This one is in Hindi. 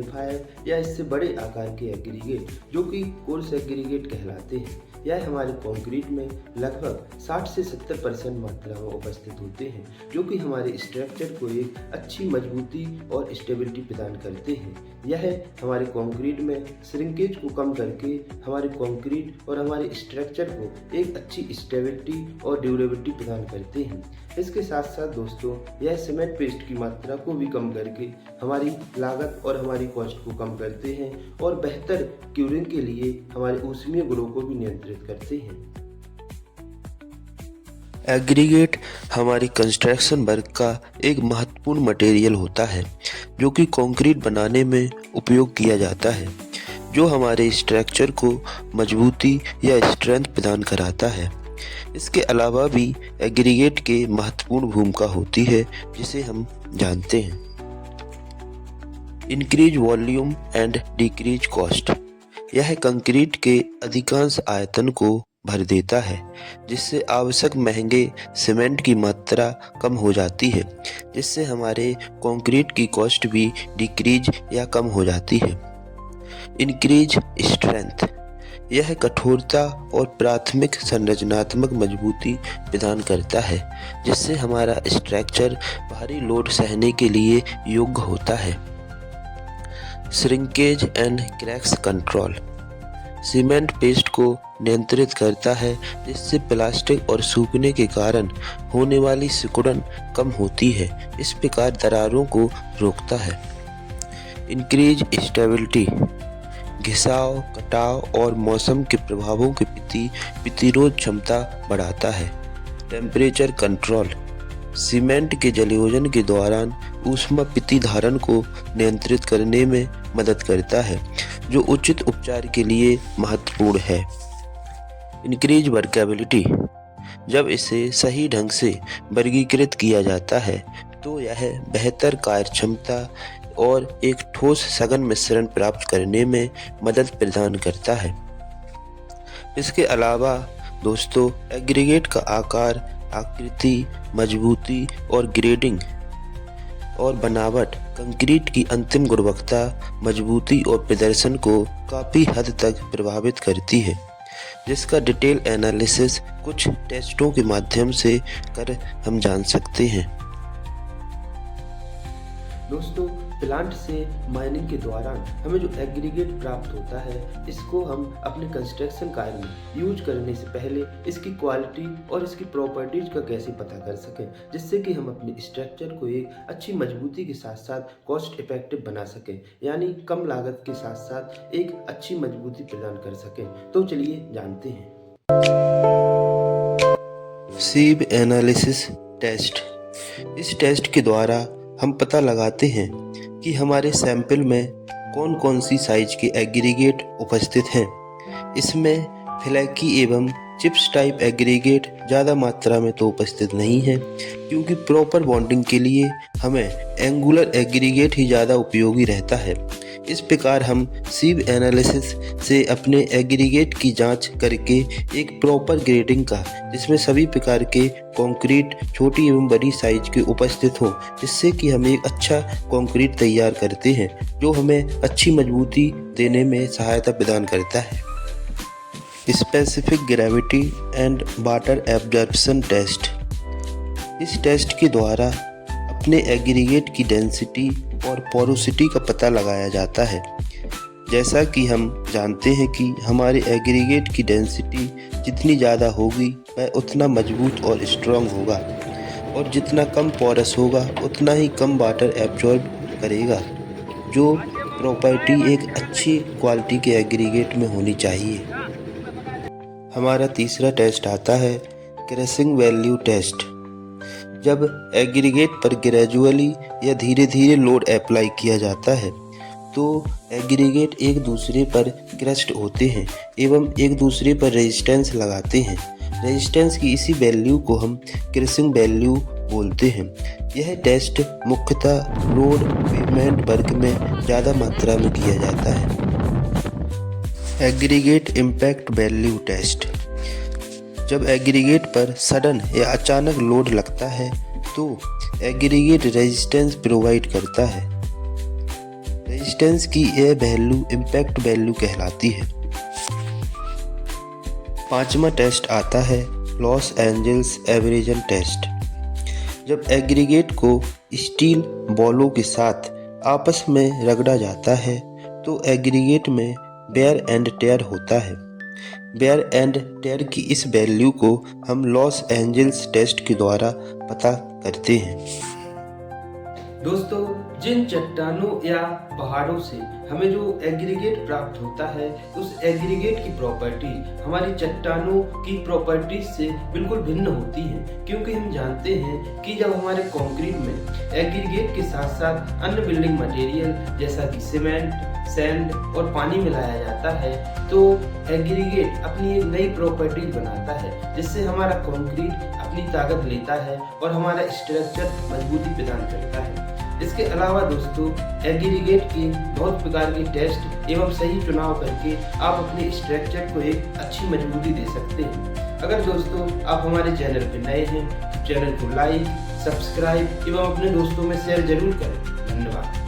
एम्पलीफायर या इससे बड़े आकार के एग्रीगेट जो कि कोर्स एग्रीगेट कहलाते हैं, यह हमारे कंक्रीट में लगभग 60 से 70% मात्रा में उपस्थित होते हैं, जो कि हमारे स्ट्रक्चर को एक अच्छी मजबूती और स्टेबिलिटी प्रदान करते हैं। यह हमारे कंक्रीट में श्रिंकेज को कम करके हमारे कंक्रीट और हमारे स्ट्रक्चर को एक अच्छी स्टेबिलिटी और ड्यूरेबिलिटी प्रदान करते हैं। इसके साथ साथ दोस्तों, यह सीमेंट पेस्ट की मात्रा को भी कम करके हमारी लागत और हमारी कॉस्ट को कम करते हैं और बेहतर क्यूरिंग के लिए हमारे ऊष्मीय गुणों को भी नियंत्रित करते हैं। एग्रीगेट हमारी कंस्ट्रक्शन वर्क का एक महत्वपूर्ण मटेरियल होता है जो कि कंक्रीट बनाने में उपयोग किया जाता है, जो हमारे स्ट्रक्चर को मजबूती या स्ट्रेंथ प्रदान कराता है। इसके अलावा भी एग्रीगेट के महत्वपूर्ण भूमिका होती है जिसे हम जानते हैं। Increase volume and decrease cost. यह कंक्रीट के अधिकांश आयतन को भर देता है, जिससे आवश्यक महंगे सीमेंट की मात्रा कम हो जाती है, जिससे हमारे कंक्रीट की कॉस्ट भी डिक्रीज या कम हो जाती है। Increase strength. यह कठोरता और प्राथमिक संरचनात्मक मजबूती प्रदान करता है, जिससे हमारा स्ट्रक्चर भारी लोड सहने के लिए योग्य होता है। Shrinkage and cracks control. Cement paste को नियंत्रित करता है, जिससे प्लास्टिक और सूखने के कारण होने वाली सिकुड़न कम होती है। इस प्रकार दरारों को रोकता है। Increase stability. घिसाव, कटाव और मौसम के प्रभावों के प्रति प्रतिरोध क्षमता बढ़ाता है। Temperature control. सीमेंट के जलयोजन के दौरान ऊष्मा प्रतिधारण को नियंत्रित करने में मदद करता है, जो उचित उपचार के लिए महत्वपूर्ण है। Increase workability. जब इसे सही ढंग से वर्गीकृत किया जाता है तो यह बेहतर कार्यक्षमता और एक ठोस सघन मिश्रण प्राप्त करने में मदद प्रदान करता है। इसके अलावा दोस्तों, एग्रीगेट का आकार, आकृति, मजबूती और ग्रेडिंग और बनावट कंक्रीट की अंतिम गुणवत्ता, मजबूती और प्रदर्शन को काफ़ी हद तक प्रभावित करती है, जिसका डिटेल एनालिसिस कुछ टेस्टों के माध्यम से कर हम जान सकते हैं। दोस्तों, प्लांट से माइनिंग के दौरान हमें जो एग्रीगेट प्राप्त होता है, इसको हम अपने कंस्ट्रक्शन कार्य में यूज करने से पहले इसकी क्वालिटी और इसकी प्रॉपर्टीज का कैसे पता कर सकें, जिससे कि हम अपने स्ट्रक्चर को एक अच्छी मजबूती के साथ साथ कॉस्ट इफेक्टिव बना सकें, यानी कम लागत के साथ साथ एक अच्छी मजबूती प्रदान कर सकें। तो चलिए जानते हैं। Sieve analysis test. इस टेस्ट के द्वारा हम पता लगाते हैं कि हमारे सैंपल में कौन कौन सी साइज के एग्रीगेट उपस्थित हैं। इसमें फ्लैकी एवं चिप्स टाइप एग्रीगेट ज़्यादा मात्रा में तो उपस्थित नहीं है, क्योंकि प्रॉपर बॉन्डिंग के लिए हमें एंगुलर एग्रीगेट ही ज़्यादा उपयोगी रहता है। इस प्रकार हम सीब एनालिसिस से अपने एग्रीगेट की जांच करके एक प्रॉपर ग्रेडिंग का, जिसमें सभी प्रकार के कंक्रीट छोटी एवं बड़ी साइज के उपस्थित हों, जिससे कि हम एक अच्छा कंक्रीट तैयार करते हैं, जो हमें अच्छी मजबूती देने में सहायता प्रदान करता है। Specific gravity and water absorption test. इस टेस्ट के द्वारा अपने एग्रीगेट की डेंसिटी और पोरोसिटी का पता लगाया जाता है। जैसा कि हम जानते हैं कि हमारे एग्रीगेट की डेंसिटी जितनी ज़्यादा होगी वह उतना मजबूत और स्ट्रॉन्ग होगा, और जितना कम पोरस होगा उतना ही कम वाटर एब्जॉर्ब करेगा, जो प्रॉपर्टी एक अच्छी क्वालिटी के एग्रीगेट में होनी चाहिए। हमारा तीसरा टेस्ट आता है क्रशिंग वैल्यू टेस्ट। जब एग्रीगेट पर ग्रेजुअली या धीरे धीरे लोड अप्लाई किया जाता है तो एग्रीगेट एक दूसरे पर क्रस्ट होते हैं एवं एक दूसरे पर रेजिस्टेंस लगाते हैं। रेजिस्टेंस की इसी वैल्यू को हम क्रशिंग वैल्यू बोलते हैं। यह टेस्ट मुख्यतः रोड पेवमेंट वर्क में ज़्यादा मात्रा में किया जाता है। Aggregate impact value test. जब एग्रीगेट पर सडन या अचानक लोड लगता है तो एग्रीगेट रेजिस्टेंस प्रोवाइड करता है। रेजिस्टेंस की यह वैल्यू इम्पैक्ट वैल्यू कहलाती है। पांचवा टेस्ट आता है लॉस एंजल्स एवरेजन टेस्ट। जब एग्रीगेट को स्टील बॉलों के साथ आपस में रगड़ा जाता है तो एग्रीगेट में वेयर एंड टेयर होता है। वेयर एंड टेयर की इस वैल्यू को हम लॉस एंजल्स टेस्ट के द्वारा पता करते हैं। दोस्तों, जिन चट्टानों या पहाड़ों से हमें जो एग्रीगेट प्राप्त होता है, उस एग्रीगेट की प्रॉपर्टी हमारी चट्टानों की प्रॉपर्टीज से बिल्कुल भिन्न होती है, क्योंकि हम जानते हैं कि जब हमारे कंक्रीट में एग्रीगेट के साथ साथ अन्य बिल्डिंग मटेरियल जैसा कि सीमेंट, सैंड और पानी मिलाया जाता है तो एग्रीगेट अपनी एक नई प्रॉपर्टीज बनाता है, जिससे हमारा कंक्रीट अपनी ताकत लेता है और हमारा स्ट्रक्चर मजबूती प्रदान करता है। इसके अलावा दोस्तों, एग्रीगेट के बहुत प्रकार के टेस्ट एवं सही चुनाव करके आप अपने स्ट्रक्चर को एक अच्छी मजबूती दे सकते हैं। अगर दोस्तों आप हमारे चैनल पर नए हैं तो चैनल को लाइक, सब्सक्राइब एवं अपने दोस्तों में शेयर जरूर करें। धन्यवाद।